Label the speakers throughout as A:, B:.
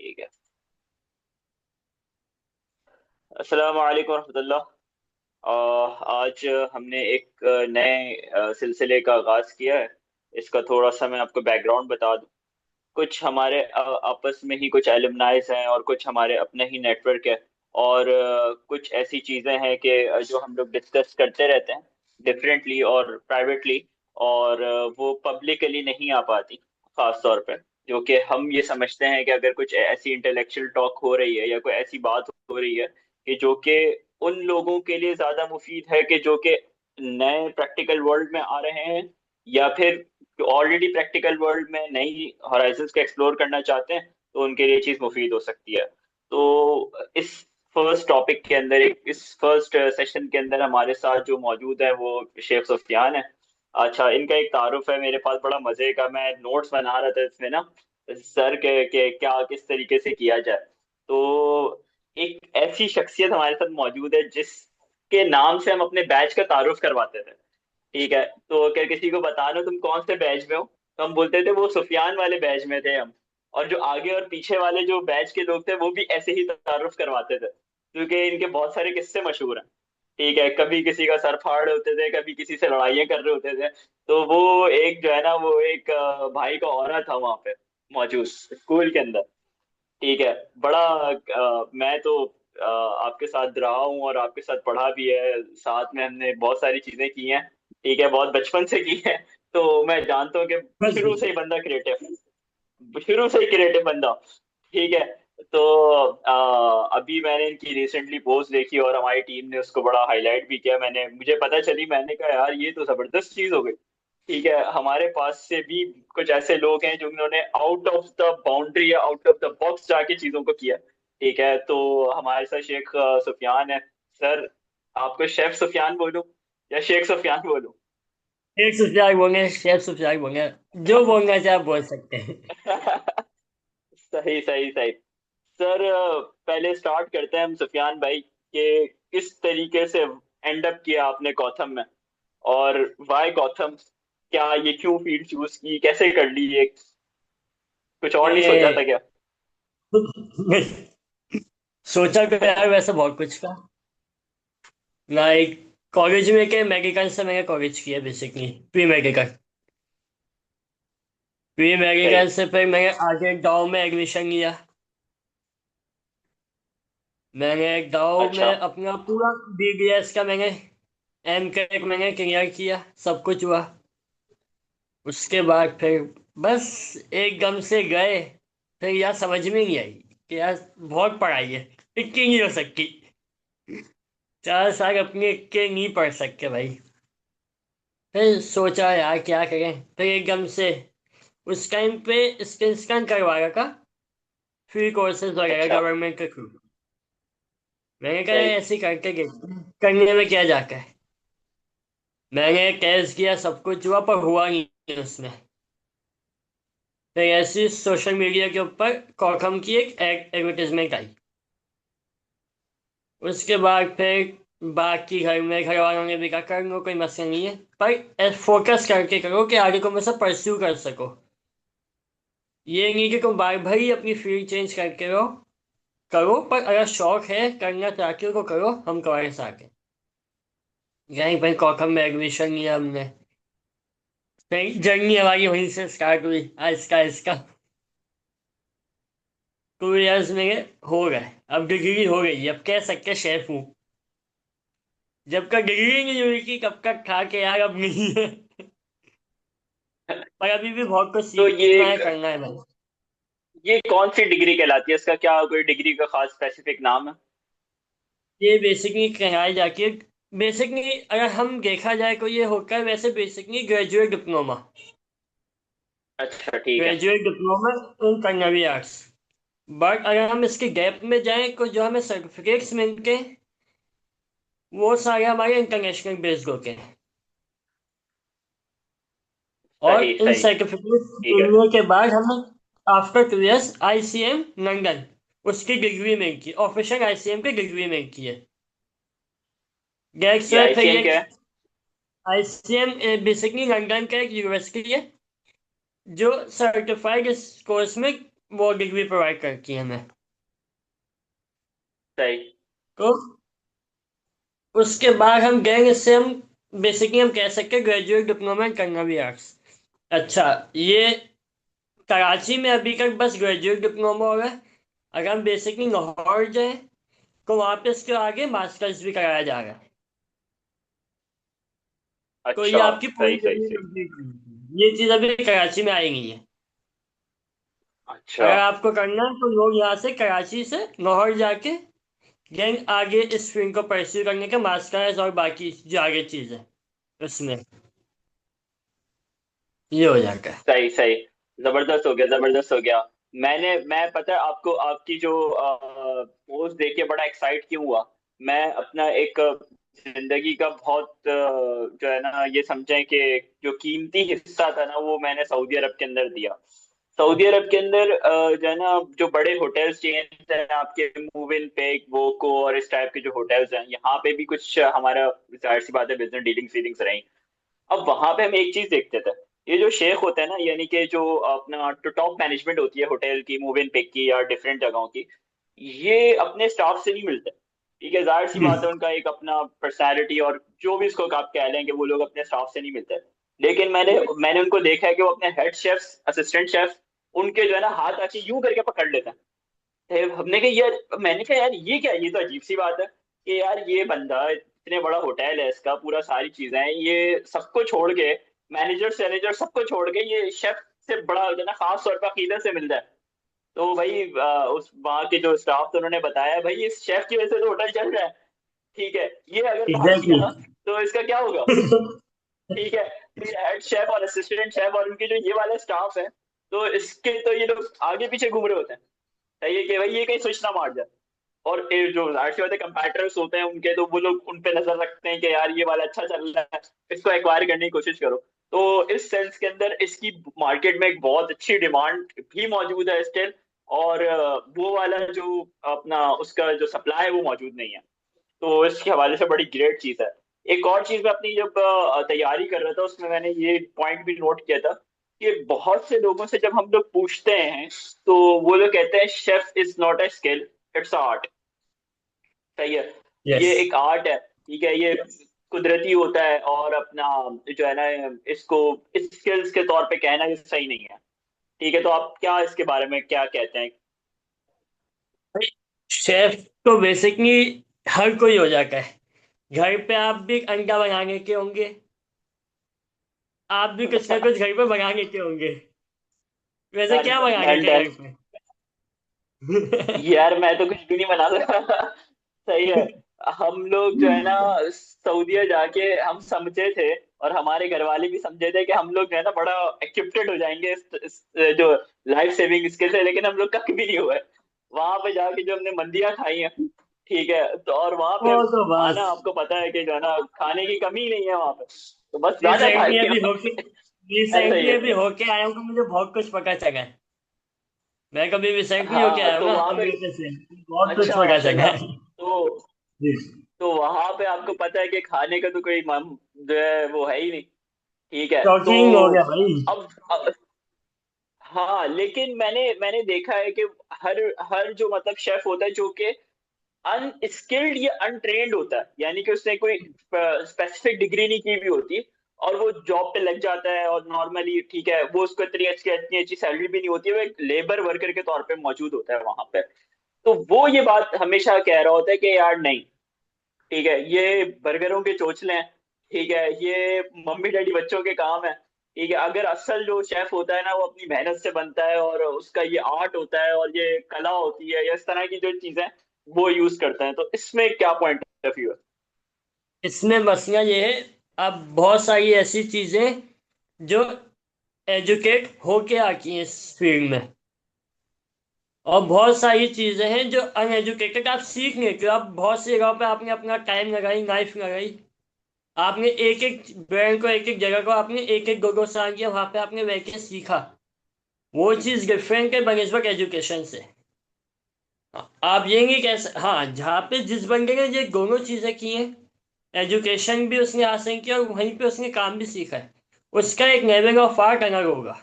A: ठीक है। अस्सलाम वालेकुम रहमतुल्लाह। आज हमने एक नए सिलसिले का आगाज किया है। इसका थोड़ा सा मैं आपको बैकग्राउंड बता दूं। कुछ हमारे आपस में ही कुछ एलुमनाइज हैं और कुछ हमारे अपने ही नेटवर्क है। और कुछ ऐसी चीजें हैं कि जो हम लोग डिस्कस करते रहते हैं डिफरेंटली और प्राइवेटली। और वो पब्लिकली नहीं आ पाती, खास तौर पे। जो कि हम ये समझते हैं कि अगर कुछ ऐसी इंटेलेक्चुअल टॉक हो रही है या कोई ऐसी बात हो रही है कि जो कि उन लोगों के लिए ज्यादा मुफीद है कि जो कि नए प्रैक्टिकल वर्ल्ड में आ रहे हैं, या फिर ऑलरेडी प्रैक्टिकल वर्ल्ड में नई हॉराइजन्स को एक्सप्लोर करना चाहते हैं, तो उनके लिए चीज मुफीद हो सकती है। तो इस फर्स्ट टॉपिक के अंदर, इस फर्स्ट सेशन के अंदर हमारे साथ जो मौजूद है वो शेख सुफियान है। अच्छा, इनका एक तारुफ है मेरे पास बड़ा मजे का। मैं नोट्स बना रहा था इसमें ना, सर के क्या किस तरीके से किया जाए। तो एक ऐसी शख्सियत हमारे साथ मौजूद है जिसके नाम से हम अपने बैच का तारुफ करवाते थे। ठीक है, तो अगर किसी को बताना तुम कौन से बैच में हो, तो हम बोलते थे वो सुफियान वाले बैच में थे हम। और जो आगे और पीछे वाले जो बैच के लोग थे वो भी ऐसे ही तारुफ करवाते थे, क्योंकि इनके बहुत सारे किस्से मशहूर हैं। ठीक है, कभी किसी का सर फाड़ होते थे, कभी किसी से लड़ाइयाँ कर रहे होते थे। तो वो एक जो है ना, वो एक भाई का औरत था वहां पे मौजूद स्कूल के अंदर। ठीक है, बड़ा मैं तो आपके साथ रहा हूँ और आपके साथ पढ़ा भी है, साथ में हमने बहुत सारी चीजें की हैं। ठीक है, बहुत बचपन से की है। तो मैं जानता हूँ कि
B: बस
A: शुरू से ही बंदा क्रिएटिव, शुरू से ही क्रिएटिव बंदा। ठीक है। तो अभी मैंने इनकी रिसेंटली पोस्ट देखी और हमारी टीम ने उसको बड़ा हाईलाइट भी किया। मुझे पता चली, मैंने कहा यार ये तो जबरदस्त चीज हो गई। ठीक है, हमारे पास से भी कुछ ऐसे लोग हैं जो उन्होंने आउट ऑफ द बाउंड्री या आउट ऑफ द बॉक्स जाके चीजों को किया। ठीक है, तो हमारे साथ शेख सुफियान है। सर, आपको शेफ सुफियान बोलूं या शेख सुफियान बोलूं?
B: शेख सुफियान बोलेंगे, शेख सुफियान बोलेंगे। जो बोलना चाहे आप बोल सकते हैं।
A: सही सही सही। सर, पहले स्टार्ट करते हैं हम सुफियान भाई के किस तरीके से एंड अप किया आपने गौथम में, और वाई गौथम, क्या ये क्यों फील्ड चूज की, कैसे कर ली ये, कुछ और नहीं सोचा था
B: ये
A: क्या?
B: सोचा तो यार वैसे बहुत कुछ का। लाइक कॉलेज में के मेडिकल से मैंने कॉलेज किया बेसिकली। Pre medical. प्री
A: सही।
B: मेडिकल से फिर मैंने आगे गाँव में एडमिशन लिया। मैंने गाँव
A: अच्छा।
B: में अपना पूरा BDS का मैंने M.Tech मैंने क्लियर किया, सब कुछ हुआ। उसके बाद फिर बस एकदम से गए। फिर यार समझ में नहीं आई कि यार बहुत पढ़ाई है, इतनी नहीं हो सकती। 4 साल अपने के नहीं पढ़ सकते भाई। फिर सोचा यार क्या करें, फिर एकदम से उस टाइम पे स्किल स्कैन करवा रखा, फ्री कोर्सेज वगैरह
A: अच्छा।
B: गवर्नमेंट के थ्रू। मैंने कहा
A: सही।
B: ऐसे ही करके करने में क्या जाकर है। मैंने टेस्ट किया, सब कुछ हुआ, पर हुआ नहीं उसमें। फिर ऐसी सोशल मीडिया के ऊपर कॉकम की एक एडवर्टीजमेंट आई। उसके बाद फिर बाकी घर में घर वालों ने भी कहा कर लो, कोई मसला नहीं है, पर फोकस करके करो कि आगे को मैं सब परस्यू कर सको। ये नहीं कि तुम बार बार ही अपनी फील्ड चेंज करके रहो। करो, पर अगर शौक है करना चाहते हो तो करो, हम तुम्हारे साथ हैं। यहीं पर कॉकम में एडमिशन लिया हमने। फिर जर्नी हमारी वहीं से स्टार्ट हुई, आहिस्ता आहिस्ता। 2 इयर्स में हो गए, अब डिग्री हो गई, अब कह सकते शेफ हूँ। जब तक डिग्री नहीं हुई थी तब तक था कि यार अब नहीं है। पर अभी भी बहुत कुछ
A: तो
B: सीखना है, करना है भाई।
A: ये कौन सी डिग्री कहलाती है? इसका क्या कोई डिग्री का खास स्पेसिफिक नाम है?
B: ये बेसिकली कहलाई जाती है। बेसिकली अगर हम देखा जाए तो ये होता है वैसे बेसिकली ग्रेजुएट डिप्लोमा।
A: अच्छा, ठीक है।
B: Graduate diploma in culinary arts. But अगर हम इसके डेप्थ में जाएं तो जो हमें सर्टिफिकेट्स मिलते हैं वो सारे हमारे इंटरनेशनल बेस्ड होते हैं। और
A: सही
B: इन
A: सही।
B: सर्टिफिकेट्स
A: ठीक है।
B: मिलने के बाद हमें आफ्टर 2 इयर्स ICM लंदन उसकी डिग्री मिलती है, ऑफिशियल ICM की डिग्री मिलती है। दैट्स
A: ये
B: वाई फिर
A: आईसीएम
B: ये
A: क्या है?
B: ICM बेसिकली लंदन का एक यूनिवर्सिटी है जो सर्टिफाइड इस कोर्स में वो डिग्री प्रोवाइड करती है हमें।
A: सही।
B: तो उसके बाद हम गए, इससे हम बेसिकली हम कह सकते हैं ग्रेजुएट डिप्लोमा इन कन्नवी आर्ट्स। अच्छा, ये कराची में अभी तक बस ग्रेजुएट डिप्लोमा हो रहा है। अगर हम बेसिकली लाहौर जाए तो वहाँ पे इसके आगे मास्टर्स भी कराया जा रहा है। तो ये
A: अच्छा।
B: आपकी पूरी
A: सही सही
B: डिग्री
A: सही।
B: कंप्लीट होगी। ये चीज़ अभी कराची में आई नहीं है।
A: अच्छा।
B: अगर आपको करना है तो लोग यहाँ से कराची से लाहौर जाके देन आगे इस फील्ड को परस्यू करने के मास्टर्स और बाकी जो आगे चीज़ है उसमें ये हो जाता है।
A: सही सही। जबरदस्त हो गया, जबरदस्त हो गया। मैं पता है आपको, आपकी जो पोस्ट देख के बड़ा एक्साइट क्यों हुआ। मैं अपना एक जिंदगी का बहुत जो है ना, ये समझें कि जो कीमती हिस्सा था ना, वो मैंने सऊदी अरब के अंदर दिया। सऊदी अरब के अंदर जो है ना, जो बड़े होटल्स चेन हैं आपके, मूव इन पे, वोको और इस टाइप के जो होटल्स हैं, यहाँ पे भी कुछ हमारा जाहिर सी बात है बिजनेस डीलिंग्स फीलिंग्स रही। अब वहां पे हम एक चीज देखते थे, ये जो शेख होते हैं ना, यानी कि जो अपना टॉप मैनेजमेंट होती है होटल की, मूव इन पिक की या डिफरेंट जगहों की, ये अपने स्टाफ से नहीं मिलते। ठीक है, जाहिर सी बात है, उनका एक अपना पर्सनैलिटी और जो भी इसको आप कह लेंगे, वो लोग अपने स्टाफ से नहीं मिलते। लेकिन मैंने मैंने उनको देखा है कि वो अपने हेड शेफ्स, असिस्टेंट शेफ, उनके जो है ना हाथ आके यूं करके पकड़ लेते हैं। हमने कहा यार, मैंने कहा यार ये क्या, ये तो अजीब सी बात है कि यार ये बंदा, इतने बड़ा होटल है इसका, पूरा सारी चीजें हैं, ये सबको छोड़ के, मैनेजर मैनेजर सबको छोड़ के ये शेफ से बड़ा जो है ना खास तौर पर अकीदत से मिल रहा है। तो भाई उस वहाँ के जो स्टाफ, तो उन्होंने बताया भाई इस शेफ की वजह से तो होटल चल रहा है। ठीक है, ये अगर भाग गया
B: एग्जैक्टली।
A: ना, तो इसका क्या होगा। ठीक है, तो ये हेड शेफ और असिस्टेंट शेफ और उनके जो ये वाले स्टाफ है, तो इसके तो ये लोग आगे पीछे घूम रहे होते हैं। सही है कि भाई ये कहीं स्विच ना मार जाए। और ये जो जाहिर सी बात है कंपैटर्स होते हैं उनके, तो वो लोग उन पे नजर रखते हैं कि यार ये वाला अच्छा चल रहा है, इसको एक्वायर करने की कोशिश करो। तो इस सेंस के अंदर इसकी मार्केट में एक बहुत अच्छी डिमांड भी मौजूद है स्टिल। और वो वाला जो अपना उसका जो सप्लाई है वो मौजूद नहीं है। तो इसके हवाले से बड़ी ग्रेट चीज है। एक और चीज मैं अपनी जब तैयारी कर रहा था, उसमें मैंने ये पॉइंट भी नोट किया था कि बहुत से लोगों से जब हम लोग पूछते हैं, तो वो लोग कहते हैं chef is not a skill, it's art. सही है,
B: यस।
A: ये एक आर्ट है। ठीक है, ये कुदरती होता है, और अपना जो है ना, इसको इस स्किल्स के तौर पे कहना ये सही नहीं है। ठीक है, तो आप क्या इसके बारे में क्या कहते हैं।
B: शेफ तो बेसिकली हर कोई हो जाता है। घर पे आप भी अंडा बनाने के होंगे, आप भी कुछ ना कुछ घर पे बनाने के होंगे। वैसे
A: डन।
B: क्या बनाने
A: डन
B: के
A: डन।
B: घर पे?
A: यार मैं तो कुछ भी नहीं बना सकता। सही है। हम लोग जो है ना, सऊदीया जाके हम समझे थे, और हमारे घर वाले भी समझे थे कि हम लोग जो है ना बड़ा इक्विप्ड हो जाएंगे इस जो लाइफ सेविंग स्किल है, लेकिन हम लोग का कभी नहीं हुआ है। वहां पे जाके जो हमने मंदियां खाई हैं, ठीक है, तो और वहां
B: वो
A: पे
B: तो
A: खाना,
B: बस
A: आपको पता है कि जो है ना खाने की कमी नहीं है वहां पे, तो बस ज्यादा खा
B: रिसेंटली
A: लिया।
B: अभी होके
A: ऐसा ही
B: रिसेंटली अभी
A: है।
B: होके आया हूँ तो मुझे बहुत कुछ पता चला है। मैं कभी रिसेंटली होके
A: हाँ
B: आया हूँ
A: तो
B: ना
A: वहां पे,
B: अमेरिका से, बहुत कुछ
A: अच्छा
B: पता चला
A: माशाल्लाह।
B: है।
A: तो
B: जी।
A: तो वहां पे आपको पता है कि खाने का तो कोई जो है वो है ही नहीं। ठीक है, तो
B: शॉकिंग हो गया भाई।
A: अब हाँ, लेकिन मैंने मैंने देखा है कि हर हर जो मतलब शेफ होता है जो कि अनस्किल्ड या अनट्रेन्ड होता है, यानी कि उसने कोई स्पेसिफिक डिग्री नहीं की भी होती, और वो जॉब पे लग जाता है, और नॉर्मली ठीक है, वो उसको इतनी अच्छी सैलरी भी नहीं होती है, वो एक लेबर वर्कर के तौर पे मौजूद होता है वहां पे। तो वो ये बात हमेशा कह रहा होता है कि यार नहीं, ठीक है, ये बर्गरों के चोचले हैं। ठीक है, ये मम्मी डैडी बच्चों के काम है। ठीक है, अगर असल जो शेफ होता है ना, वो अपनी मेहनत से बनता है, और उसका ये आर्ट होता है, और ये कला होती है, या इस तरह की जो चीजें वो यूज करते हैं, तो इसमें क्या पॉइंट ऑफ व्यू है।
B: इसमें मसला ये है, अब बहुत सारी ऐसी चीजें जो एजुकेट होके आती हैं इस फील्ड में, और बहुत सारी चीजें हैं जो अनएजुकेटेड आप सीख लेते हो। आप बहुत सी जगहों पे आपने अपना टाइम लगाई, नाइफ लगाई, आपने एक एक ब्रांड को, एक एक जगह को आपने एक एक गो स्थान किया, वहां पे आपने रह के सीखा। वो चीज डिफरेंट है बनस्बत एजुकेशन से। आप ये नहीं कह सकते, हाँ, जहाँ पे जिस बंदे ने ये दोनों चीजें की हैं, एजुकेशन भी उसने हासिल किया और वहीं पे उसने काम भी सीखा है, उसका एक लेवल ऑफ आर्ट अलग होगा।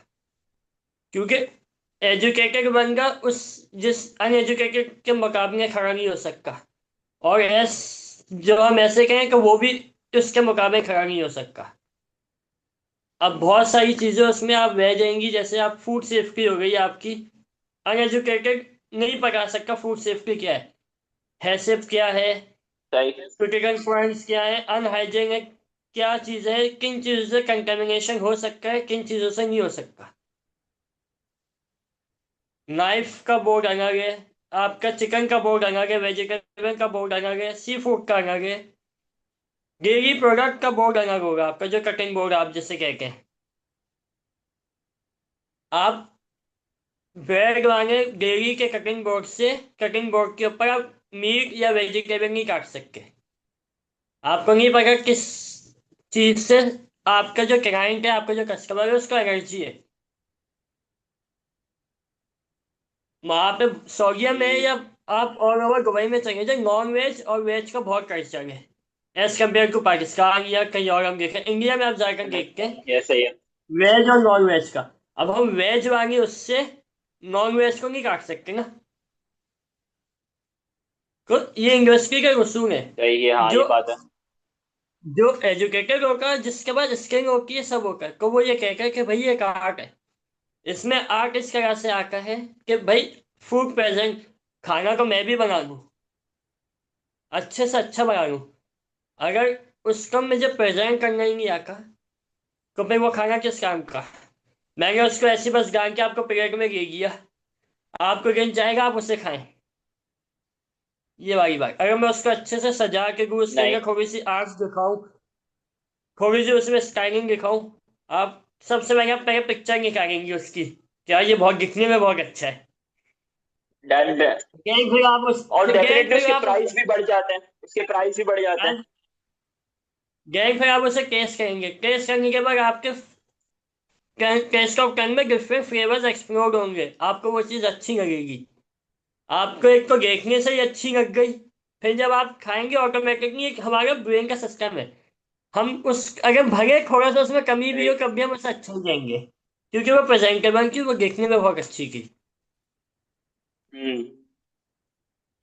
B: क्योंकि एजुकेटेड बंदा उस जिस अनएजुकेटेड के मुकाबले खड़ा नहीं हो सकता। और एस जो हम ऐसे कहें कि वो भी उसके मुकाबले खड़ा नहीं हो सकता। अब बहुत सारी चीजें उसमें आप रह जाएंगी, जैसे आप फूड सेफ्टी हो गई आपकी। अनएजुकेटेड नहीं पढ़ा सकता फूड सेफ्टी क्या है, हैसिफ क्या है,
A: सही।
B: क्रिटिकल पॉइंट्स क्या है, अनहाइजीनिक क्या चीज है, किन चीजों से कंटेमिनेशन हो सकता है, किन चीजों से नहीं हो सकता। नाइफ का बोर्ड अलग है, आपका चिकन का बोर्ड अलग है, वेजिटेबल का बोर्ड अलग है, सी फूड का अलग है, डेयरी प्रोडक्ट का बोर्ड अलग होगा आपका, जो कटिंग बोर्ड आप जिसे कहते हैं। आप ब्रेड वाले डेयरी के कटिंग बोर्ड से, कटिंग बोर्ड के ऊपर आप मीट या वेजिटेबल नहीं काट सकते। आपको नहीं पता किस चीज से आपका जो क्लाइंट है, आपका जो कस्टमर है, उसको एलर्जी है। वहां पे सऊदीया में या
A: हम्म।
B: आप ऑल ओवर दुबई में चले जाए, नॉन वेज और वेज का बहुत कल्चर है एज कम्पेयर टू पाकिस्तान या कहीं और। हम देखें इंडिया में, आप जाकर देखते हैं
A: ये सही है।
B: वेज और नॉन वेज का। अब हम वेज वाली उससे नॉन वेज को नहीं काट सकते ना। तो ये इंडस्ट्री का उसूल है।
A: सही है, हाँ
B: जो
A: ये बात है।
B: जो एजुकेटेड होगा, जिसके पास स्किल होती है, सब होगा, तो वो ये कहकर कि भाई ये एक आर्ट है। इसमें आर्ट इस तरह से आता है कि भाई फूड प्रेजेंट, खाना तो मैं भी बना लूँ, अच्छे से अच्छा बना लूँ। अगर उसको मुझे प्रेजेंट करना ही नहीं आता, तो भाई वो खाना किस काम का। मैंने उसको ऐसी बस गान के आपको प्लेट में दे दिया, आपको गिन जाएगा, आप उसे खाएं। ये वाली बात, अगर मैं उसको अच्छे से सजा के दूँ, उसके
A: नहीं।
B: अंदर थोड़ी सी आर्ट्स दिखाऊं, थोड़ी सी उसमें स्टाइलिंग दिखाऊं, आप सबसे पहले आप पहले पिक्चर निकालेंगे उसकी, क्या ये बहुत दिखने में बहुत अच्छा है।
A: Done done.
B: गैंग फिर आप उस
A: और
B: फिर गैंग
A: डेफिनेटली
B: फिर
A: उसके
B: आप
A: प्राइस भी बढ़ जाते हैं, उसके प्राइस भी बढ़ जाते हैं।
B: गैंग फिर आप उसे टेस्ट करेंगे, टेस्ट करने के बाद आपके टेस्ट ऑफ टन में डिफरेंट फ्लेवर्स एक्सप्लोर होंगे, आपको वो चीज़ अच्छी लगेगी। आपको एक तो देखने से ही अच्छी लग गई, फिर जब आप खाएंगे ऑटोमेटिकली, एक हमारा ब्रेन का सिस्टम है, हम उस अगर भले थोड़ा सा उसमें कमी भी हो,
A: सही।
B: कभी हम उसे अच्छा ही जाएंगे, क्योंकि वो प्रेजेंटेबल की, वो देखने में बहुत अच्छी की।
A: हम्म।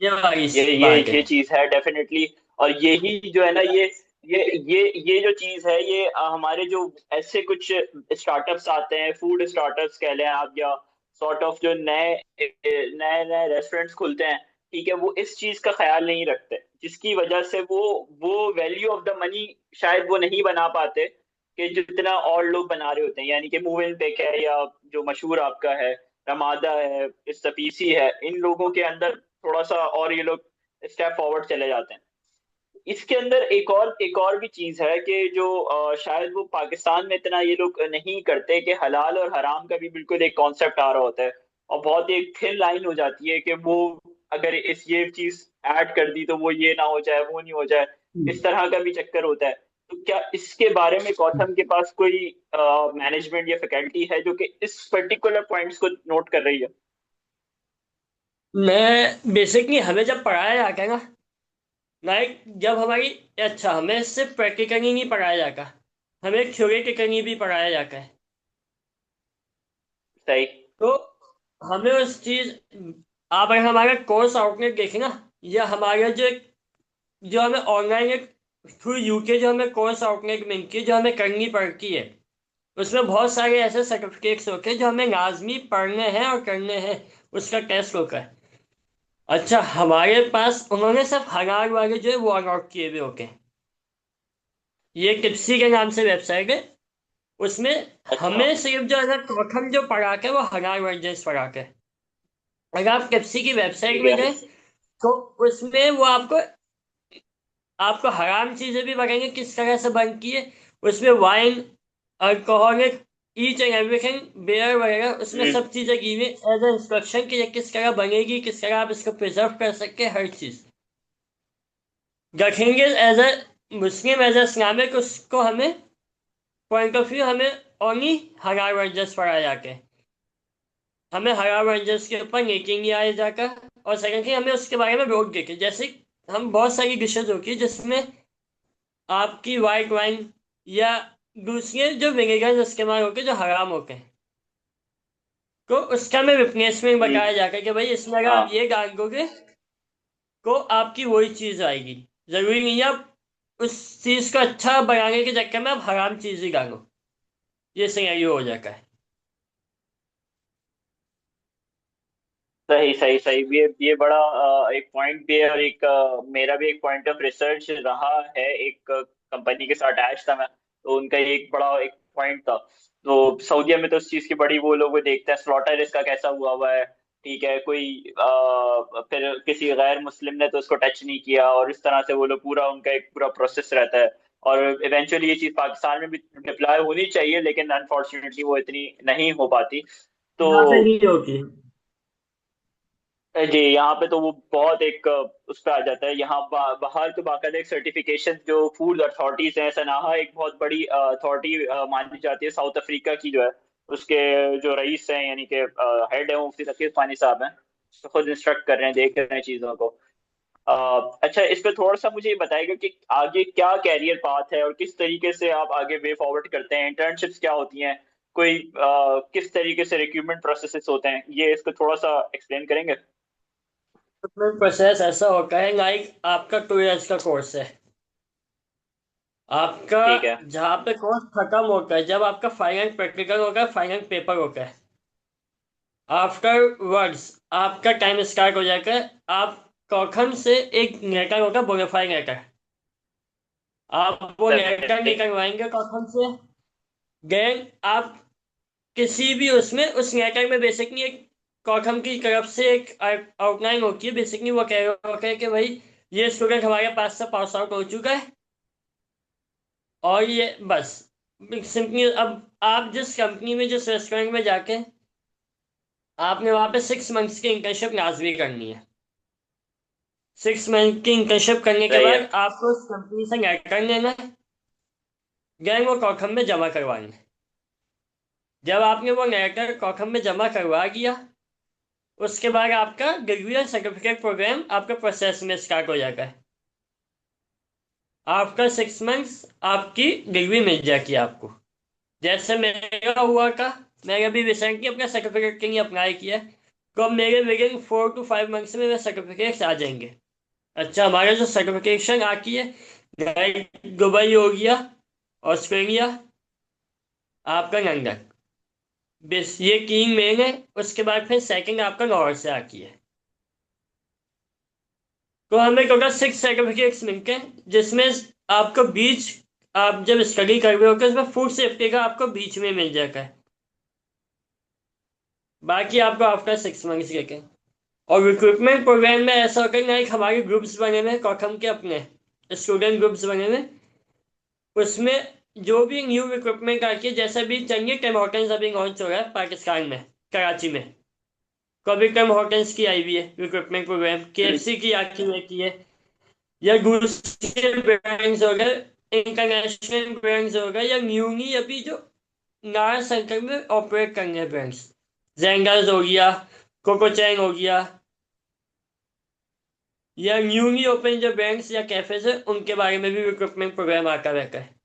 B: ये हमारी बात है।
A: ये चीज है डेफिनेटली। और यही जो है ना, ये जो चीज है, ये हमारे जो ऐसे कुछ स्टार्टअप्स आते हैं, फूड स्टार्टअप्स कह लें आप, या सॉर्ट ऑफ जो नए नए नए रेस्टोरेंट्स खुलते हैं, ठीक है, वो इस चीज का ख्याल नहीं रखते, जिसकी वजह से वो वैल्यू ऑफ द मनी शायद वो नहीं बना पाते कि जितना और लोग बना रहे होते हैं। यानी कि मूविंग पेक है, या जो मशहूर आपका है रमादा है, इस्तपीसी है, इन लोगों के अंदर थोड़ा सा और ये लोग स्टेप फॉरवर्ड चले जाते हैं। इसके अंदर एक और भी चीज है कि जो शायद वो पाकिस्तान में इतना ये लोग नहीं करते, कि हलाल और हराम का भी बिल्कुल एक कॉन्सेप्ट आ रहा होता है, और बहुत ही एक थिन लाइन हो जाती है कि वो अगर इस ये चीज ऐड कर दी तो वो ये ना हो जाए, वो नहीं हो जाए, इस तरह का भी चक्कर होता है। तो क्या इसके बारे में गौतम के पास कोई मैनेजमेंट या फैकल्टी है जो कि इस पर्टिकुलर पॉइंट्स को नोट कर रही है?
B: मैं बेसिकली हमें जब पढ़ाया जाता है ना, लाइक जब हमारी, अच्छा हमें सिर्फ प्रैक्टिकली नहीं पढ़ाया जाता, हमें थ्योरेटिकली भी पढ़ाया जाता है।
A: सही।
B: तो हमें उस चीज, आप अगर हमारा कोर्स आउटलेट देखें ना, या हमारा जो हमें ऑनलाइन एक थ्रू यूके जो हमें कोर्स आउटलेट मिलती है, जो हमें करनी पड़ती है, उसमें बहुत सारे ऐसे सर्टिफिकेट्स होते हैं जो हमें लाजमी पढ़ने हैं और करने हैं। उसका टेस्ट होता है। अच्छा हमारे पास उन्होंने सिर्फ हलाल वाले जो है वो अलाउट किए हुए होते हैं। ये टिप्सी के नाम से वेबसाइट है, उसमें
A: अच्छा।
B: हमें सिर्फ जो है ना टोटल जो पढ़ाते हैं वो हलाल वर्जन्स पढ़ाते हैं। अगर आप टिप्सी की वेबसाइट
A: ठीक
B: में
A: है।
B: गए, तो उसमें वो आपको आपको हराम चीजें भी बताएंगे किस तरह से बनती है। उसमें wine, alcoholic, each and everything, beer वगैरह, उसमें
A: हम्म।
B: सब चीजें की हुई एज ए इंस्ट्रक्शन कि ये किस तरह बनेगी, किस तरह आप इसको प्रिजर्व कर सकते हैं, हर चीज रखेंगे as a Muslim, as a Islamic. उसको हमें पॉइंट ऑफ व्यू हमें ओनली हलाल वर्जस पढ़ाया जाके, हमें हलाल वर्जस के ऊपर नीचे नहीं आया जाकर। और सेकेंडली हमें उसके बारे में रोक देखे, जैसे हम बहुत सारी डिशेज होती है जिसमें आपकी वाइट वाइन या दूसरे जो विनेगर इस्तेमाल होते हैं जो हराम होते हैं, तो उसका में रिप्लेसमेंट बताया
A: हम्म।
B: जाता है कि भाई इसमें अगर आप
A: हाँ।
B: ये डालोगे तो आपकी वही चीज आएगी। जरूरी नहीं है आप उस चीज को अच्छा बनाने के चक्कर में आप हराम चीज ही डालो। ये सिनेरियो हो जाता है।
A: सही सही सही, ये बड़ा एक पॉइंट भी है, और एक मेरा भी एक पॉइंट ऑफ रिसर्च रहा है। एक कंपनी के साथ अटैच था मैं, तो उनका एक बड़ा एक पॉइंट था। तो सऊदीया में तो उस चीज की बड़ी वो लोग वो देखते हैं स्लॉटर इसका कैसा हुआ है। ठीक है, कोई फिर किसी गैर मुस्लिम ने तो उसको टच नहीं किया, और इस तरह से वो लोग पूरा उनका एक पूरा प्रोसेस रहता है। और इवेंचुअली ये चीज पाकिस्तान में भी डिप्लॉय होनी चाहिए, लेकिन अनफॉर्चुनेटली वो इतनी नहीं हो पाती। तो
B: यहाँ पे नहीं होती।
A: जी, यहाँ पे तो वो बहुत एक उस पे आ जाता है। यहाँ बाहर तो बाकायदा एक सर्टिफिकेशन जो फूड अथॉरिटीज हैं, सनाहा एक बहुत बड़ी अथॉरिटी मानी जाती है साउथ अफ्रीका की जो है। उसके जो रईस हैं, यानी कि हेड है, वो मुफ्ती तकीय उस्मानी साहब हैं। तो खुद इंस्ट्रक्ट कर रहे हैं, देख रहे हैं चीजों को। अच्छा, इस पे थोड़ा सा मुझे ये बताएगा कि आगे क्या कैरियर पाथ है, और किस तरीके से आप आगे वे फॉरवर्ड करते हैं, इंटर्नशिप्स क्या होती हैं, कोई किस तरीके से रिक्रूटमेंट प्रोसेसेस होते हैं, ये इसको थोड़ा सा एक्सप्लेन करेंगे।
B: प्रोसेस ऐसा होता है, लाइक आपका 2 इयर्स का कोर्स है। आपका
A: ठीक है।
B: जहाँ पे कोर्स खत्म होता है, जब आपका फाइनल प्रैक्टिकल होगा है, फाइनल पेपर होता है, आफ्टर वर्ड्स आपका टाइम स्टार्ट हो जाएगा। आप कॉखम से एक लेटर होगा, बोनाफाइड लेटर। आप वो लेटर
A: सही।
B: निकलवाएंगे कॉखम से। देन आप किसी भी उसमें उस लेटर में बेसिकली एक कॉखम की तरफ से एक आउटलाइन होती है। बेसिकली वो कह रहा होता है कि भाई ये स्टूडेंट हमारे पास से पास आउट हो चुका है, और ये बस सिंपली। अब आप जिस कंपनी में, जिस रेस्टोरेंट में जाके आपने वहां पे 6 मंथ्स की इंटर्नशिप लाजमी करनी है। 6 मंथ की इंटर्नशिप करने के
A: सही है।
B: बाद आपको उस कंपनी से लेटर लेना है। देन वो कॉखम में जमा करवानी है। जब आपने वो लेटर कॉखम में जमा करवा दिया, उसके बाद आपका डिग्री और सर्टिफिकेट प्रोग्राम आपका प्रोसेस में स्टार्ट हो जाता है। आफ्टर 6 मंथ्स आपकी डिग्री मिल जाती है आपको। जैसे मेरा हुआ था, मैंने अभी रिसेंटली अपना सर्टिफिकेट के लिए अप्लाई किया है। तो अब मेरे विदिन 4 to 5 मंथ्स में मेरे सर्टिफिकेट्स आ जाएंगे। अच्छा, हमारा जो सर्टिफिकेशन आती है, दुबई हो गया, ऑस्ट्रेलिया, आपका लंदन, बस ये 3 मेन है। उसके बाद फिर सेकंड आपका लाहौर से आती है। तो हमें टोटल 6 सर्टिफिकेट्स मिलते हैं, जिसमें आपको बीच, आप जब स्टडी कर रहे होगे उसमें फूड सेफ्टी का आपको बीच में मिल जाता है। बाकी आपको आफ्टर 6 मंथ्स के। और रिक्रूटमेंट प्रोग्राम में ऐसा होता है ना, एक हमारे ग्रुप्स बने हुए हैं कॉकम के अपने, स्टूडेंट ग्रुप्स बने हुए हैं। उसमें जो भी न्यू रिक्रूटमेंट आती है, जैसे भी चंगी टिम हॉटन्स अभी लॉन्च हो रहा है पाकिस्तान में, कराची में। तो अभी टिम हॉटन्स की आई हुई है रिक्रूटमेंट प्रोग्राम, केएफसी की आती हुई की है, या दूसरे ब्रांड्स हो गए, इंटरनेशनल ब्रांड्स हो गए, या न्यूली अभी जो नया सर्कल में ऑपरेट करने हैं ब्रांड्स, जेंगर्स हो गया, कोकोचैन हो गया, या न्यूली ओपन जो बैंक्स या कैफेज है, उनके बारे में भी रिक्रूटमेंट प्रोग्राम आता रहता है,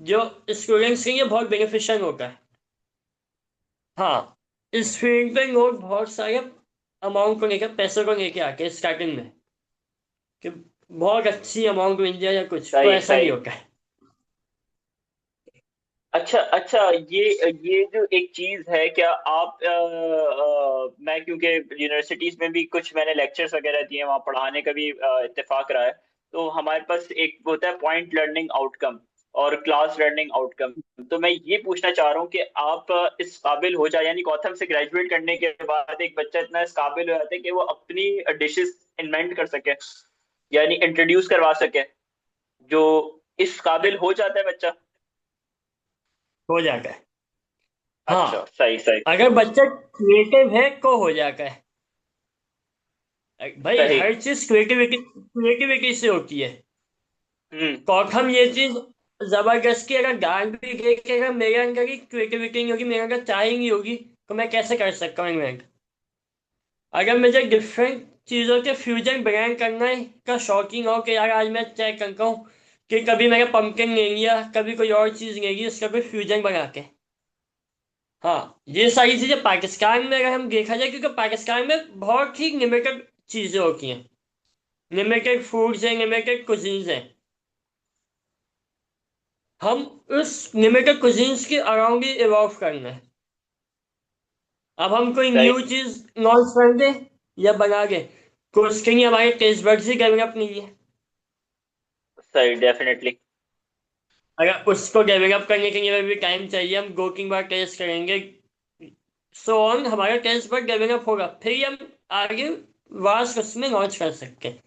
B: जो स्टूडेंट्स के लिए बहुत बेनिफिशियल होता है। हाँ, इस फील्ड पे लोग बहुत सारे अमाउंट को लेकर, पैसों को लेके आके स्टार्टिंग में, कि बहुत अच्छी अमाउंट मिल जाए या कुछ, तो
A: सही
B: ऐसा नहीं
A: सही।
B: होता है।
A: अच्छा अच्छा, ये जो एक चीज है, क्या आप मैं क्योंकि यूनिवर्सिटीज में भी कुछ मैंने लेक्चर्स वगैरह दिए, वहाँ पढ़ाने का भी इत्तेफाक रहा है। तो हमारे पास एक होता है पॉइंट लर्निंग आउटकम और क्लास लर्निंग आउटकम। तो मैं ये पूछना चाह रहा हूँ कि आप इस काबिल हो जाए, यानी गौतम से ग्रेजुएट करने के बाद एक बच्चा इतना इस काबिल हो जाता है कि वो अपनी डिशेस इन्वेंट कर सके, यानी इंट्रोड्यूस करवा सके, जो इस काबिल हो जाता है बच्चा।
B: हो जाता है।
A: अच्छा,
B: हाँ,
A: सही सही।
B: अगर बच्चा क्रिएटिव है तो हो जाता है। भाई
A: सही।
B: हर चीज क्रिएटिविटी क्रिएटिविटी से होती है।
A: हम्म।
B: तो हम ये चीज जबरदस्ती अगर डाल भी दे कि अगर मेरे अंदर ही क्रिएटिविटी नहीं होगी, मेरे अंदर चाह ही नहीं होगी, तो मैं कैसे कर सकता हूँ इन्वेंट। अगर मुझे डिफरेंट चीजों के फ्यूजन ब्रांड करना है का शौकीन हो, कि यार आज मैं चेक करता हूँ कि कभी मैंने पंपकिन ले लिया, कभी कोई और चीज ले ली, उसका कोई फ्यूजन बना के, हाँ, ये सारी चीजें पाकिस्तान में अगर हम देखा जाए, क्योंकि पाकिस्तान में बहुत ही लिमिटेड चीजें होती हैं, लिमिटेड फूड्स हैं, लिमिटेड कुजीन्स हैं। हम उस लिमिटेड कुजीन्स के अराउंड ही इवॉल्व करना है। अब हम कोई
A: सही।
B: न्यू चीज लॉन्च कर दें या बना के, तो उसके लिए हमारे टेस्ट बड्स ही डेवलप नहीं है।
A: सही, डेफिनेटली।
B: अगर उसको डेवलप करने के लिए भी टाइम चाहिए, हम दो तीन बार टेस्ट करेंगे, सो ऑन, हमारा टेस्ट बड डेवलप होगा, फिर ही हम आगे वास्ट उसमें लॉन्च कर सकते हैं।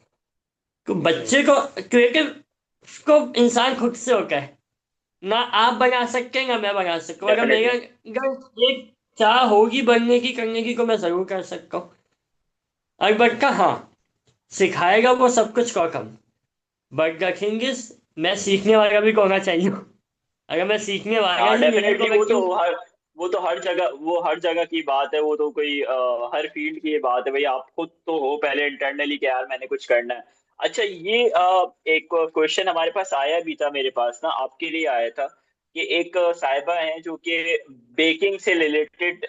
B: तो बच्चे को क्रिएटिव को इंसान खुद से होता है, ना आप बना सकते हैं ना मैं बना सकता हूँ। अगर मेरे
A: डेफिनेटली।
B: अगर एक चाह होगी बनने की करने की, तो मैं जरूर कर सकता हूँ। अलबत्ता हाँ, सिखाएगा वो सब कुछ को कम, बट द थिंग इज, मैं सीखने वाला भी होना चाहिए। अगर मैं सीखने वाला
A: हाँ,
B: ही नहीं हूँ तो
A: डेफिनेटली।
B: मैं क्यों।
A: वो तो हर जगह, वो हर जगह की बात है। वो तो कोई हर फील्ड की ये बात है भाई। आप खुद तो हो पहले इंटरनली कि यार मैंने कुछ करना है। अच्छा, ये एक क्वेश्चन हमारे पास आया भी था, मेरे पास ना आपके लिए आया था कि एक साहिबा हैं जो कि बेकिंग से रिलेटेड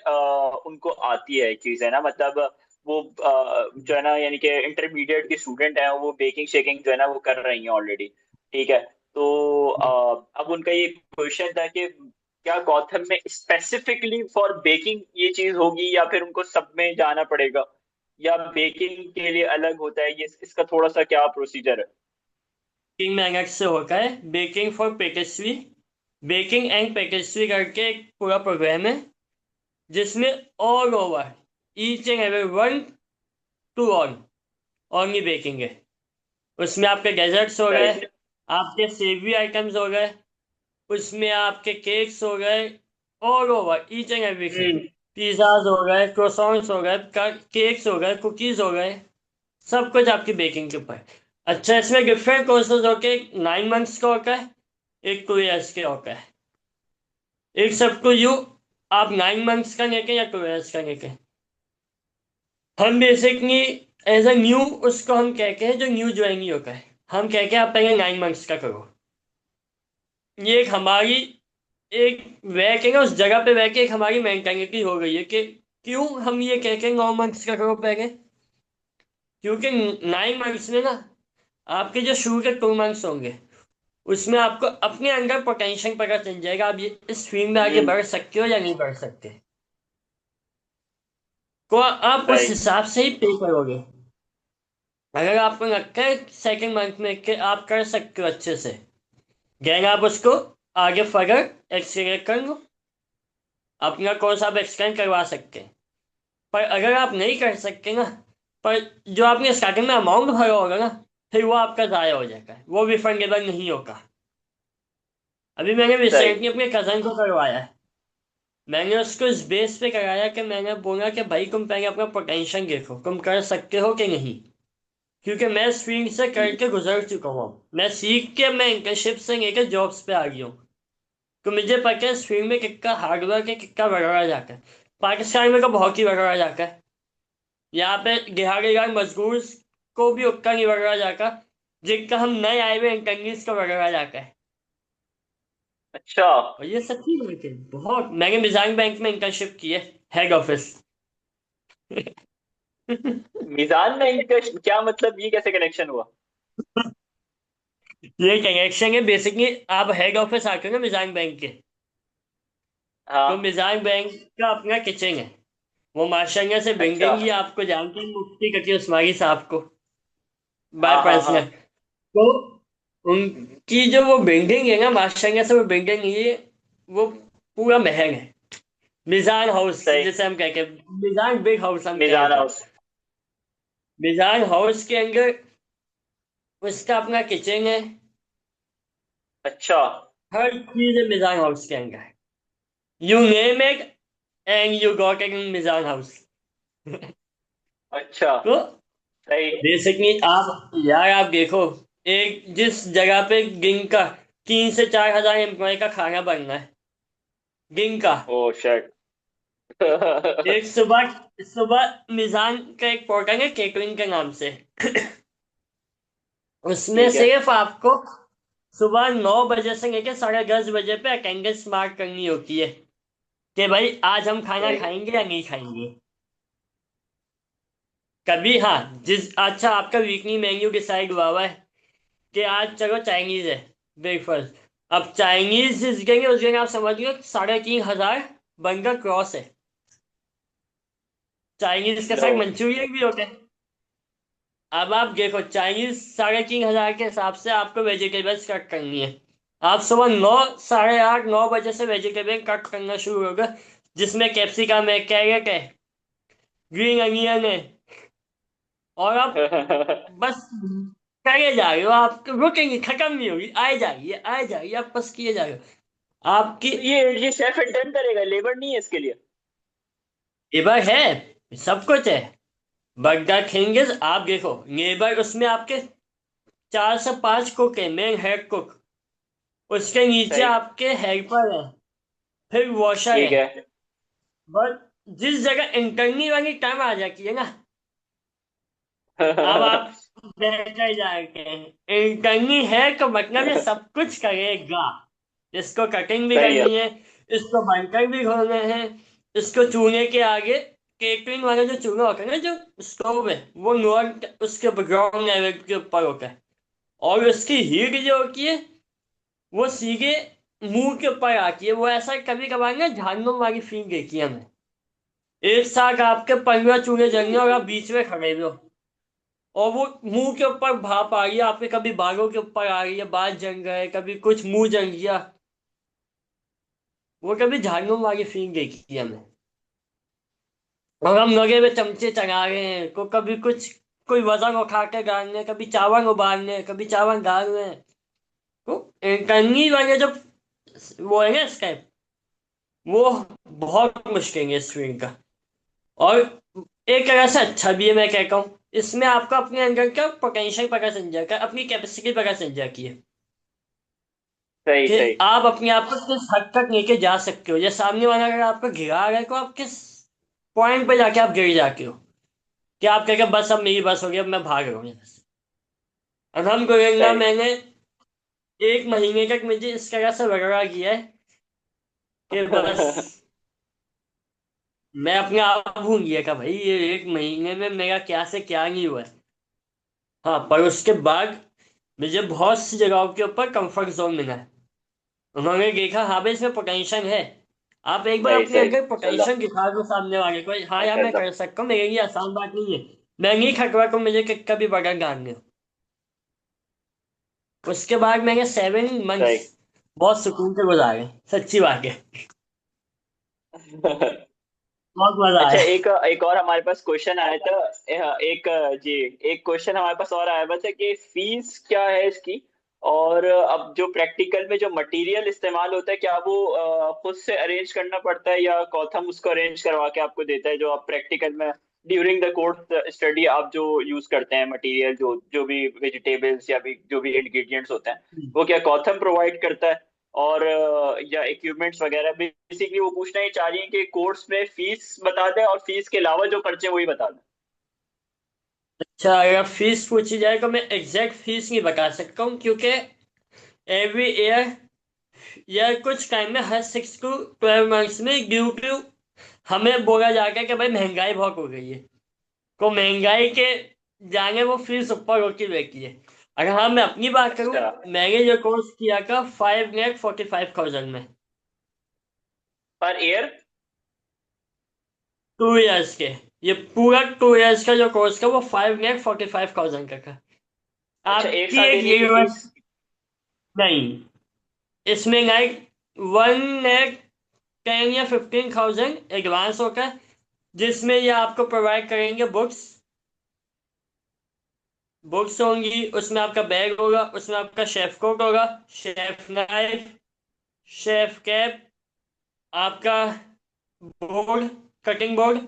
A: उनको आती है चीज, है ना, मतलब वो जो है ना, यानी कि इंटरमीडिएट की स्टूडेंट है, वो बेकिंग शेकिंग जो है ना वो कर रही हैं ऑलरेडी। ठीक है। तो अब उनका ये क्वेश्चन था कि क्या गौतम में स्पेसिफिकली फॉर बेकिंग ये चीज होगी, या फिर उनको सब में जाना पड़ेगा, या बेकिंग के लिए अलग होता है ये, इसका थोड़ा सा क्या प्रोसीजर है?
B: बेकिंग में अलग से होता है, बेकिंग फॉर पेटिस्ट्री, बेकिंग एंड पेटिस्ट्री करके एक पूरा प्रोग्राम है, जिसमें all over each and every one two on only baking है। उसमें आपके डेजर्ट्स हो गए,
A: सही।
B: आपके सेवरी आइटम्स हो गए, उसमें आपके केक्स हो गए, all over each and everything,
A: hmm.
B: Pizzas हो गए, क्रोसॉन्स हो गए, केक्स हो गए, कुकीज हो गए, सब कुछ आपकी बेकिंग के ऊपर है। अच्छा, इसमें डिफरेंट कोर्सेज होके, 9 मंथ्स का होता है, एक 2 years के होता है। एक सबको यू, आप 9 मंथ्स का लेके या 2 years का लेके, हम बेसिकली एज अ न्यू, उसको हम कहते हैं जो न्यू ज्वाइनी होता है, हम कहते हैं आप पहले 9 मंथ्स का करो। ये एक हमारी, एक वह के ना उस जगह पे वह के एक हमारी मेंटेलिटी हो गई है कि क्यों हम ये कहते हैं 9 मंथ्स का करो पहले, क्योंकि 9 मंथ्स में ना आपके जो शुरू के 2 मंथ्स होंगे, उसमें आपको अपने अंदर पोटेंशियल पता चल जाएगा, आप ये इस फील्ड में आगे
A: हम्म।
B: बढ़ सकते हो या नहीं बढ़ सकते, तो आप उस
A: सही।
B: हिसाब से ही पे करोगे। अगर आपको लगता है सेकंड मंथ में कि आप कर सकते हो अच्छे से, देन आप उसको आगे फर्दर एक्सीलरेट कर लो, अपना कोर्स आप एक्सटेंड करवा सकते हैं। पर अगर आप नहीं कर सकते ना, पर जो आपने स्टार्टिंग में अमाउंट भरा होगा ना, फिर वो आपका ज़ाया हो जाएगा, वो रिफंडेबल नहीं होगा। अभी मैंने
A: सही।
B: रिसेंटली अपने कज़न को करवाया है। मैंने उसको इस बेस पे कराया कि मैंने बोला कि भाई तुम पहले अपना पोटेंशियल देखो, तुम कर सकते हो कि नहीं, क्योंकि मैं इस फील्ड से करके गुजर चुका हूँ। मैं सीख के, मैं इंटर्नशिप से लेकर जॉब्स पे आ गई हूँ, तो मुझे पता है इस फील्ड में कितना हार्डवर्क है, कितना बड़ा जाकर। पाकिस्तान में तो बहुत ही बड़ा जाकर है, यहाँ पे दिहाड़ी मजदूर को भी उतना नहीं बड़ा जाकर, जिनका हम नए आए हुए इंटर्नीस का बड़ा जाकर है।
A: अच्छा।
B: और ये सच्ची बात है, बहुत। मैंने मिजान बैंक में इंटर्नशिप की है, हेड ऑफिस।
A: मीजान में इनका क्या मतलब, ये कैसे कनेक्शन हुआ?
B: ये कनेक्शन है बेसिकली, आप हेड ऑफिस आके हो ना मिजान बैंक के, तो
A: हाँ।
B: मिजान बैंक का अपना किचन है, वो माशाल्लाह से
A: अच्छा।
B: बिल्डिंग, ये आपको जानते हैं मुफ्ती ककी उस्मानी साहब को बाय
A: हाँ हाँ हाँ।
B: पर्सनल। तो उनकी जो वो बिल्डिंग है ना, माशाल्लाह से वो बिल्डिंग, ये वो पूरा महल है, मिजान हाउस
A: सही।
B: जैसे हम कहते हैं, मिजान बिग हाउस हम
A: मीजान
B: कहते हैं।
A: हाउस।
B: मिजान हाउस के अंदर उसका अपना किचन है,
A: अच्छा।
B: हर चीज है मिजान हाउस के अंदर। You name it and you got it in Mizan house.
A: अच्छा।
B: तो
A: सही।
B: बेसिकली आप यार, आप देखो, एक जिस जगह पे दिन का 3 से 4 हजार एम्प्लॉय का खाना बनना है, दिन का।
A: Oh shit.
B: एक सुबह सुबह मिजान का एक पोर्टल है केटरिंग के नाम से, उसमें
A: ठीक है।
B: सिर्फ आपको सुबह 9 बजे से लेकर 10:30 बजे पे अटेंडेंस मार्क करनी होती है। कि भाई आज हम खाना
A: सही।
B: खाएंगे या नहीं खाएंगे। कभी हाँ, जिस अच्छा आपका वीकली मेन्यू डिसाइड हुआ हुआ है कि आज चलो चाइनीज है ब्रेकफास्ट। अब चाइनीज जिस जगह उस जगह आप समझ लो 3,500 बर्गर क्रॉस है। चाइनीज के
A: लो।
B: साथ मंचूरियन भी होते हैं। अब आप देखो चाइनीज 3,500 के हिसाब से आपको वेजिटेबल्स कट करनी है। आप सुबह 9, 8:30, 9 बजे से वेजिटेबल कट करना शुरू होगा, जिसमें कैप्सिकम है, कैरेट है, ग्रीन अनियन है। और आप बस करे जा रहे हो, आप रुकेंगे, खत्म नहीं होगी, आए जाइए आए जाइए, आप बस किए जा रहे हो आपकी।
A: तो ये शेफ इंटर्न करेगा, लेबर नहीं है इसके लिए?
B: लेबर है, सब कुछ है। बर्गर खेंगे आप देखो, लेबर उसमें आपके 4 से 5 कुक है, मेन हेड कुक। उसके नीचे
A: सही।
B: आपके हेल्पर है, फिर वॉशर
A: ठीक
B: है।
A: है।
B: बट जिस जगह इंटरनी वाली टाइम आ जाती है ना, अब आप बेहतर जाके इंटरनी है तो मतलब ये सब कुछ करेगा। इसको कटिंग भी
A: सही है।
B: करनी है, इसको बनकर भी खोलने हैं, इसको चूल्हे के आगे, केटरिंग वाला जो चूल्हा होता है ना, जो स्टोव है, वो लोअर उसके ग्राउंड लेवल के ऊपर होता है। और उसकी हीट जो होती है वो सीधे मुंह के ऊपर आती है। वो ऐसा कभी कभार ना झाड़ू वाली फील देती है हमें। एक साथ आपके 15 चूल्हे जलेंगे और आप बीच में खड़े हुए हो, और वो मुंह के ऊपर भाप आ रही है आपके, कभी बालों के ऊपर आ रही है, बाल जल गए, कभी कुछ मुंह जल गया। वो कभी झाड़ू वाली फील देखी है हमें। और हम लगे हुए चमचे चला रहे हैं, को कभी कुछ, कोई वजन उठा के डालने, कभी चावल उबालने, कभी चावल डाल रहे हैं। तो करनी वाले जो वो है ना स्टेप, वो बहुत मुश्किल है इस फील्ड का। और एक तरह से अच्छा भी है, मैं कहता हूँ इसमें आपको अपने अंदर का पोटेंशियल पता चल जाएगा, अपनी कैपेसिटी पता चल जाती है
A: सही
B: कि
A: सही।
B: आप अपने आप को किस हद तक लेके जा सकते हो, या सामने वाला अगर आपको गिरा रहा है तो आप किस पॉइंट पे जाके आप गिर जाते हो, कि आप कहेंगे बस अब मेरी बस हो गई, अब मैं भाग रहा हूँ यहाँ से। अल्हम्दुलिल्लाह
A: सही।
B: मैंने 1 महीने तक मुझे इस तरह से झगड़ा किया है कि बस मैं अपने आप भूल गया कि भाई ये 1 महीने में मेरा क्या से क्या नहीं हुआ है। हाँ, पर उसके बाद मुझे बहुत सी जगहों के ऊपर कंफर्ट जोन मिला है। उन्होंने देखा हाँ भाई इसमें पोटेंशियल है। आप एक बार
A: सही
B: अपने
A: सही।
B: अंदर
A: चलो।
B: पोटेंशियल दिखा दो सामने वाले को, हाँ यार मैं
A: माशाल्लाह।
B: कर सकता हूँ, मेरे लिए आसान बात नहीं है। मैं नहीं खटवा को मुझे कभी बटन डालने हो। उसके बाद मैंने 7 मंथ्स
A: सही।
B: बहुत सुकून से गुजारे, सच्ची बात है। बहुत मजा
A: अच्छा,
B: आया।
A: एक एक और हमारे पास क्वेश्चन आया था। एक जी, एक क्वेश्चन हमारे पास और आया हुआ था कि फीस क्या है इसकी। और अब जो प्रैक्टिकल में जो मटेरियल इस्तेमाल होता है, क्या वो खुद से अरेंज करना पड़ता है या कॉथम उसको अरेंज करवा के आपको देता है, जो आप प्रैक्टिकल में ड्यूरिंग द कोर्स स्टडी आप जो यूज करते हैं मटेरियल, जो जो भी वेजिटेबल्स या भी जो भी इंग्रेडिएंट्स होते हैं, वो क्या कॉथम प्रोवाइड करता है? और या इक्विपमेंट्स वगैरह? बेसिकली वो पूछना ही चाह रही है कि कोर्स में फीस बता दें और फीस के अलावा जो खर्चे हैं वही बता दें।
B: अच्छा, अगर फीस पूछी जाए तो मैं एग्जैक्ट फीस नहीं बता सकता हूँ, क्योंकि एवरी ईयर या कुछ टाइम में हर 6 to 12 मंथ्स में ड्यू टू हमें बोला जाता है कि भाई महंगाई बहुत हो गई है, तो महंगाई के जाने वो फीस ऊपर होती रहती है। अगर हाँ मैं अपनी बात करूँ,
A: अच्छा।
B: मैंने जो कोर्स किया था 5,45,000 में,
A: पर ईयर?
B: 2 इयर्स के। ये पूरा 2 इयर्स का जो कोर्स था वो 5,45,000 का था।
A: अच्छा, एक
B: आपकी
A: साल
B: एक
A: देने की फीस?
B: यूनिवर्स नहीं, इसमें लाइक 1,10,000 या 15,000 एडवांस होगा, जिसमें ये आपको प्रोवाइड करेंगे बुक्स। बुक्स होंगी, उसमें आपका बैग होगा, उसमें आपका शेफ कोट होगा, शेफ नाइफ, शेफ कैप, आपका बोर्ड, कटिंग बोर्ड,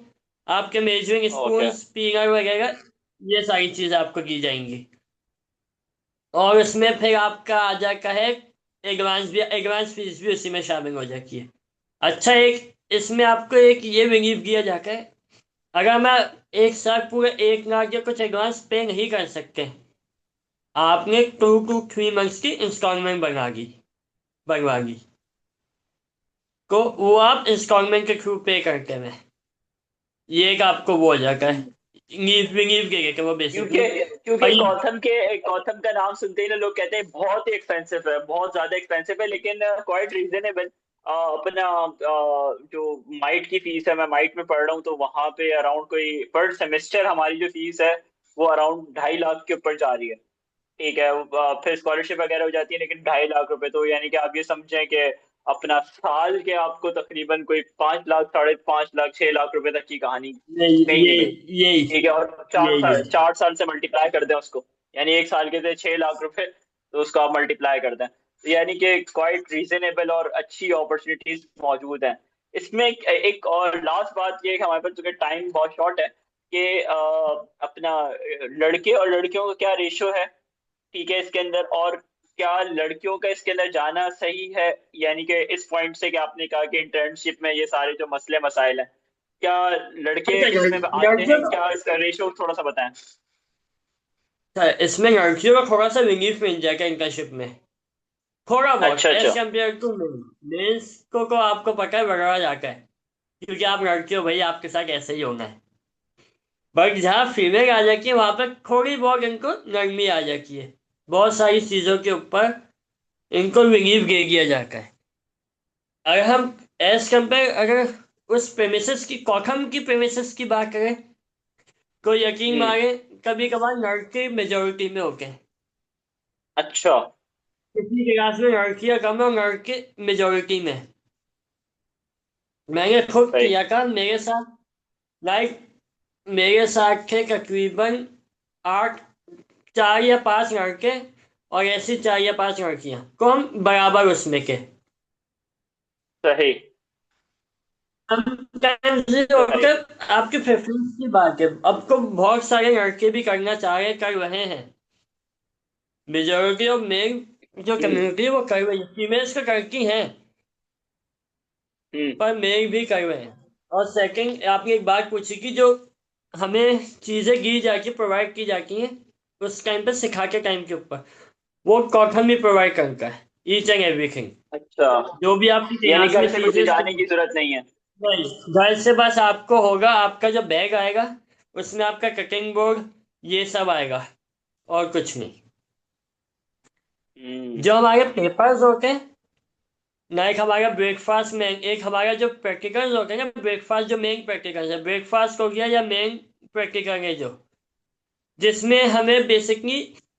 B: आपके मेजरिंग
A: ओके।
B: स्पून, स्पीकर वगैरह, ये सारी चीज़ आपको दी जाएंगी। और उसमें फिर आपका आ जाता है एडवांस भी, एडवांस फीस भी उसी में शामिल हो जाती है। अच्छा, एक इसमें आपको एक ये रिलीफ दिया जाता है, अगर मैं एक साथ पूरे 1 लाख या कुछ एडवांस पे नहीं कर सकते, आपने 2 to 3 मंथ्स की इंस्टॉलमेंट बनवा दी, को वो आप इंस्टॉलमेंट के थ्रू पे करते हैं। ये एक आपको वो हो जाता है, नीव के कहते हैं वो बेसिकली।
A: क्योंकि
B: और
A: क्योंकि गौतम का नाम सुनते ही ना लोग कहते हैं बहुत ही एक्सपेंसिव है, बहुत ज्यादा एक्सपेंसिव है, लेकिन क्वाइट रीजनेबल। अपना जो माइट की फीस है, मैं माइट में पढ़ रहा हूँ, तो वहां पे अराउंड कोई पर सेमेस्टर हमारी जो फीस है वो अराउंड 2.5 लाख के ऊपर जा रही है। ठीक है, फिर स्कॉलरशिप वगैरह हो जाती है, लेकिन 2.5 लाख रुपए, तो यानी कि आप ये समझें कि अपना साल के आपको तकरीबन कोई 5 लाख, 5.5 लाख, 6 लाख रुपए तक की कहानी
B: नहीं,
A: कहीं नहीं
B: ये
A: गई।
B: यही
A: ठीक है, और
B: यही
A: 4 साल से मल्टीप्लाई कर दें उसको, यानी एक साल के थे 6 लाख रुपए, तो उसको आप मल्टीप्लाई कर दें, तो यानी कि क्वाइट रीजनेबल और अच्छी अपॉर्चुनिटीज मौजूद हैं इसमें। एक और लास्ट बात ये है कि हमारे पास चूंकि टाइम बहुत शॉर्ट है, कि अपना लड़के और लड़कियों का क्या रेशो है, ठीक है, इसके अंदर, और क्या लड़कियों का इसके अंदर जाना सही है, यानी कि इस पॉइंट से कि आपने कहा कि इंटर्नशिप में ये सारे जो मसले मसाइल हैं, क्या लड़के
B: अच्छा।
A: इसमें आते
B: लड़कियों
A: हैं,
B: का,
A: क्या इसका रेशो थोड़ा सा बताएं।
B: अच्छा, इसमें लड़कियों का थोड़ा सा रिलीफ मिल जाएगा इंटर्नशिप में, थोड़ा बहुत
A: अच्छा
B: एज
A: अच्छा।
B: Compare to main. मेंस को आपको पता है बगड़ा जाता है, क्योंकि आप लड़के हो भाई, आपके साथ ऐसे ही होना है। बट जहाँ फीमेल आ जाती है वहां पर थोड़ी बहुत इनको नरमी आ जाती है, बहुत सारी चीजों के ऊपर इनको रिलीफ दे दिया जाता है। अगर हम एज कम्पेयर, अगर उस प्रेमिसेस की, कॉथम की प्रेमिसेस की बात करें, तो यकीन
A: हम्म।
B: मारे कभी कभार लड़के मेजोरिटी में होते हैं।
A: अच्छा।
B: किसी क्लास में लड़कियां कम है और लड़के मेजोरिटी में हैं। मैंने खुद
A: सही।
B: किया था मेरे साथ, लाइक मेरे साथ थे तकरीबन 8, 4 या 5 लड़के, और ऐसी 4 या 5 लड़कियां, को हम बराबर उसमें के।
A: सही।
B: Sometimes ये
A: सही।
B: होता है, आपके प्रेफरेंस की बात है। अब तो बहुत सारे लड़के भी करना चाह रहे, कर रहे हैं। मेजोरिटी ऑफ मेल जो
A: हम्म।
B: कम्युनिटी है वो कर रही है, फीमेल्स तो करती हैं,
A: हम्म।
B: पर मेल भी कर रहे हैं। और सेकंड, आपने एक बात पूछी कि जो हमें चीजें दी जाती, प्रोवाइड की जाती हैं उस टाइम पे, सिखा के टाइम के ऊपर, वो कॉटन भी प्रोवाइड करता है, ईच एंड एवरीथिंग।
A: अच्छा,
B: जो भी आपकी
A: यानी
B: क्लास
A: घर
B: में
A: से कुछ ले
B: चीजें,
A: जाने की जरूरत नहीं है।
B: नहीं, घर से बस आपको होगा, आपका जो बैग आएगा उसमें आपका कटिंग बोर्ड ये सब आएगा, और कुछ नहीं।
A: हम्म।
B: जो हमारे पेपर्स होते हैं ना, एक हमारा ब्रेकफास्ट में, एक हमारा जो प्रैक्टिकल्स होते हैं ना, ब्रेकफास्ट जो मेन प्रैक्टिकल्स है, ब्रेकफास्ट हो गया या मेन प्रैक्टिकल है जो, जिसमें हमें बेसिकली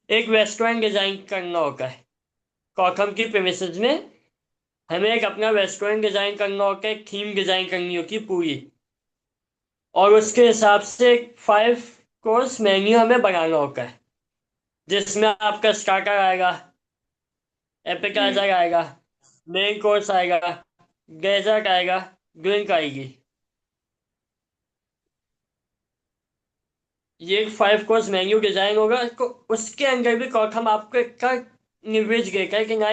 B: एक रेस्टोरेंट डिजाइन करना होता है। कॉथम की प्रेमिसेस में हमें एक अपना रेस्टोरेंट डिजाइन करना होता है, एक थीम डिजाइन करनी होती है पूरी, और उसके हिसाब से एक 5 कोर्स मेन्यू हमें बनाना होता है, जिसमें आपका स्टार्टर आएगा,
A: हम्म।
B: एपेटाइजर आएगा, मेन कोर्स आएगा, डेजर्ट आएगा, ड्रिंक आएगी। ये एक 5 कोर्स मेन्यू डिजाइन होगा। उसके अंदर भी हम आपको एक निवेश देगा कि ना,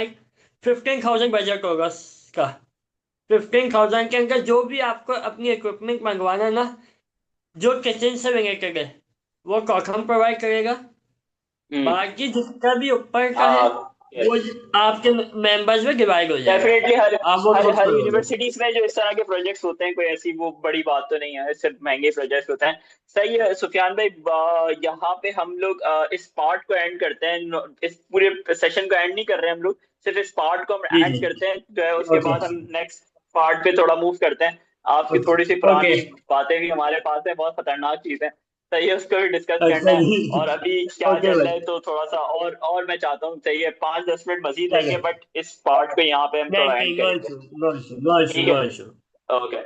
B: 15,000 बजट होगा उसका। 15,000 के अंदर जो भी आपको अपनी इक्विपमेंट मंगवाना है ना, जो किचन से रिलेटेड है, वो कॉथम प्रोवाइड करेगा।
A: हम्म।
B: बाकी जितना भी ऊपर का है,
A: हाँ।
B: वो आपके मेंबर्स में डिवाइड हो जाएगा,
A: डेफिनेटली, हर
B: आप वो
A: हर
B: खुद
A: हर
B: करोगे।
A: यूनिवर्सिटीज में जो इस तरह के प्रोजेक्ट्स होते हैं, कोई ऐसी वो बड़ी बात तो नहीं है, सिर्फ महंगे प्रोजेक्ट्स होते हैं। सही है सुफियान भाई, यहाँ पे हम लोग इस पार्ट को एंड करते हैं, इस पूरे सेशन को एंड नहीं कर रहे हैं हम लोग, सिर्फ इस पार्ट को हम
B: जी
A: एंड
B: जी।
A: करते हैं, जो है उसके
B: ओके
A: बाद हम नेक्स्ट पार्ट पे थोड़ा मूव करते हैं। आपकी
B: ओके
A: थोड़ी सी
B: ओके।
A: पुरानी बातें भी हमारे पास है, बहुत खतरनाक चीज है, सही है, उसको भी डिस्कस करना
B: अच्छा
A: है।
B: जी।
A: और अभी क्या
B: ओके
A: चल रहा है,
B: भाई।
A: तो थोड़ा सा और मैं चाहता हूँ, चाहिए 5-10 मिनट मजीद
B: चलो,
A: लेंगे, बट इस पार्ट को यहाँ पे हम
B: नहीं
A: थोड़ा
B: नहीं,
A: एंड
B: नो
A: करेंगे।
B: Issue, no issue, no issue,
A: ठीक है।
B: No issue.
A: ओके।